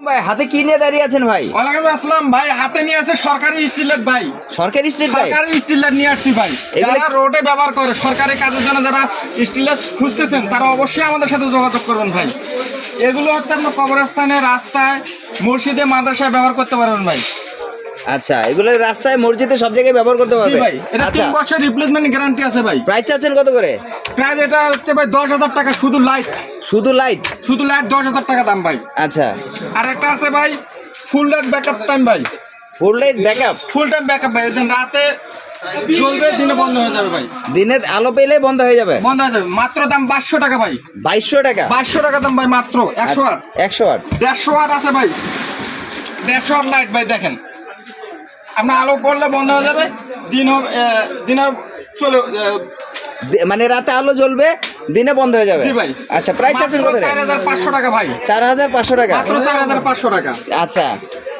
ভাই হাতে কি নিয়ে দাঁড়িয়ে আছেন ভাই? ওয়ালাইকুম আসসালাম ভাই, হাতে নিয়ে আছে সরকারি স্টিল লাইট ভাই। সরকারি স্ট্রিট লাইট? সরকারি স্টিল লাইট নিয়ে আসছি ভাই। এগুলো- যারা রোডে ব্যবহার করে সরকারি কাজের জন্য, যারা স্টিল লাইট খুঁজতেছেন তারা অবশ্যই আমাদের সাথে যোগাযোগ করবেন ভাই। এগুলো হচ্ছে আপনার কবরস্থানে, রাস্তায়, মসজিদে, মাদ্রাসায় ব্যবহার করতে পারবেন ভাই। আচ্ছা, এগুলো রাস্তায়, মসজিদে সব জায়গায় ব্যবহার করতে জি পারবে? ভাই, এটা আচ্ছা, 3 বছর রিপ্লেসমেন্ট গ্যারান্টি আছে ভাই। প্রাইস চাচ্ছেন কত করে? প্রাইস এটা হচ্ছে ভাই 10,000 টাকা, শুধু লাইট। শুধু লাইট? শুধু লাইট 10,000 টাকা দাম ভাই। আচ্ছা, আর একটা আছে ভাই ফুল লাইট ব্যাকআপ টাইম ভাই। Full light backup? Full time backup ভাই, একদিন রাতে জ্বলবে, দিনে বন্ধ হয়ে যাবে ভাই। দিনে আলো পেলে বন্ধ হয়ে যাবে? বন্ধ হয়ে যাবে। মাত্র দাম 2200 টাকা ভাই। 2200 টাকা? 2200 টাকা দাম ভাই মাত্র। 100 ওয়াট। 100 ওয়াট? 150 ওয়াট আছে ভাই। 150 ওয়াট লাইট ভাই, দেখেন আপনার আলো পড়লে বন্ধ হয়ে যাবে, দিন হবে দিনে চলে মানে রাতে আলো জ্বলবে, দিনে বন্ধ হয়ে যাবে? জি ভাই। আচ্ছা, প্রাইস চাচ্ছেন কত করে? 4500 টাকা ভাই। 4500 টাকা? মাত্র 4500 টাকা। আচ্ছা,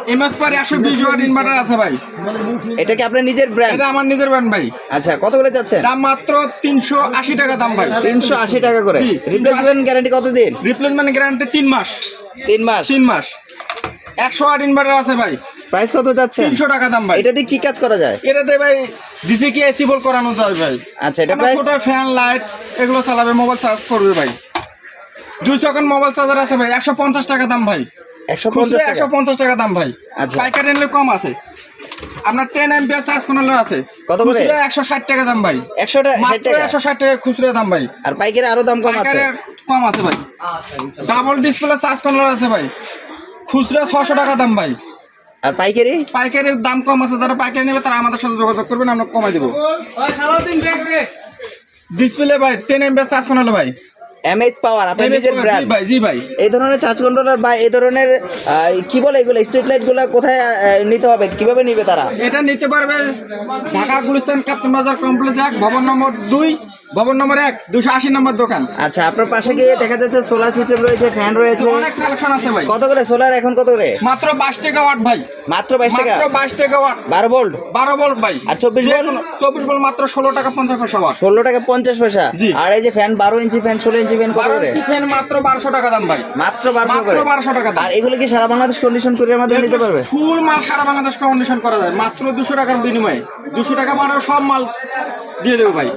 এমএস পার 120 ওয়াট ইনভার্টার আছে ভাই। এটা কি আপনার নিজের ব্র্যান্ড? এটা আমার নিজের ব্র্যান্ড ভাই। আচ্ছা, কত করে চাচ্ছেন? দাম মাত্র 380 টাকা দাম ভাই। 380 টাকা করে? জি। রিপ্লেসমেন্ট গ্যারান্টি কতদিন? রিপ্লেসমেন্ট গ্যারান্টি 3 মাস। 3 মাস? 3 মাস। 100 ওয়াট ইনভার্টার আছে ভাই। প্রাইস কত যাচ্ছে? 300 টাকা দাম ভাই। এটা দিয়ে কি কাজ করা যায়? এটাতে ভাই ডিসি কি এসি বল করানো যায় ভাই। আচ্ছা, এটা প্রাইস? ছোট ফ্যান, লাইট এগুলো চালাবে, মোবাইল চার্জ করবে ভাই। 200 এখন মোবাইল চার্জার আছে ভাই, 150 টাকা দাম ভাই। 150 টাকা? 150 টাকা দাম ভাই। আচ্ছা। পাইকারি নিলে কম আছে। আপনার 10 এম্পিয়ার চার্জ কোনালে আছে। কত করে? খুচরা 160 টাকা দাম ভাই। 160 মাত্র টাকা? 160 টাকা খুচরা দাম ভাই। আর পাইকারি আরো দাম কম আছে? পাইকারি কম আছে ভাই। ডাবল ডিসপ্লে চার্জ কোনালে আছে ভাই। খুচরা 600 টাকা দাম ভাই। আর পাইকারি? পাইকারির দাম কম আছে, যারা পাইকারি নেবে তারা আমাদের সাথে যোগাযোগ করবেন, আমরা কমাই দেবো। ডিসপ্লে ভাই 10 এমবিআর চার্জ কোনালে ভাই। এমএইচ পাওয়ার আপনার নিজের ব্র্যান্ড? জি ভাই, জি ভাই। এই ধরনের চার্জ কন্ট্রোলার বা এই ধরনের কি বলে এগুলো, স্ট্রিট লাইট গুলো কোথায় নিতে হবে, কিভাবে নিবে তারা? এটা নিতে পারবে ঢাকা গুলিস্তান কাপ্তান বাজার কমপ্লেক্স 1, ভবন নম্বর 2, ভবন নম্বর 1, 280 নম্বর দোকান। আচ্ছা, আপনার পাশে গিয়ে দেখা যাচ্ছে সোলার সিস্টেম রয়েছে, ফ্যান রয়েছে, অনেক কালেকশন আছে ভাই। কত করে সোলার এখন, কত করে? মাত্র 22 টাকা ওয়াট ভাই। মাত্র 22 টাকা? মাত্র 22 টাকা ওয়াট। 12 ভোল্ট? 12 ভোল্ট ভাই। আর 24 ভোল্ট? 24 ভোল্ট মাত্র 16 টাকা 50 পয়সা ওয়াট। 16 টাকা 50 পয়সা? জি। আর এই যে fan 12 inch fan, 16 inch fan কত করে? ফ্যান মাত্র 1200 টাকা দাম ভাই। মাত্র 1200 করে? মাত্র 1200 টাকা দাম। আর এগুলো কি সারা বাংলাদেশ কন্ডিশন কুরিয়ার মাধ্যমে নিতে পারবে? ফুল মাল সারা বাংলাদেশ কন্ডিশন করা যায় মাত্র 200 টাকার বিনিময়ে। 200 টাকা বাড়াও সব মাল দিয়ে দেবো ভাই।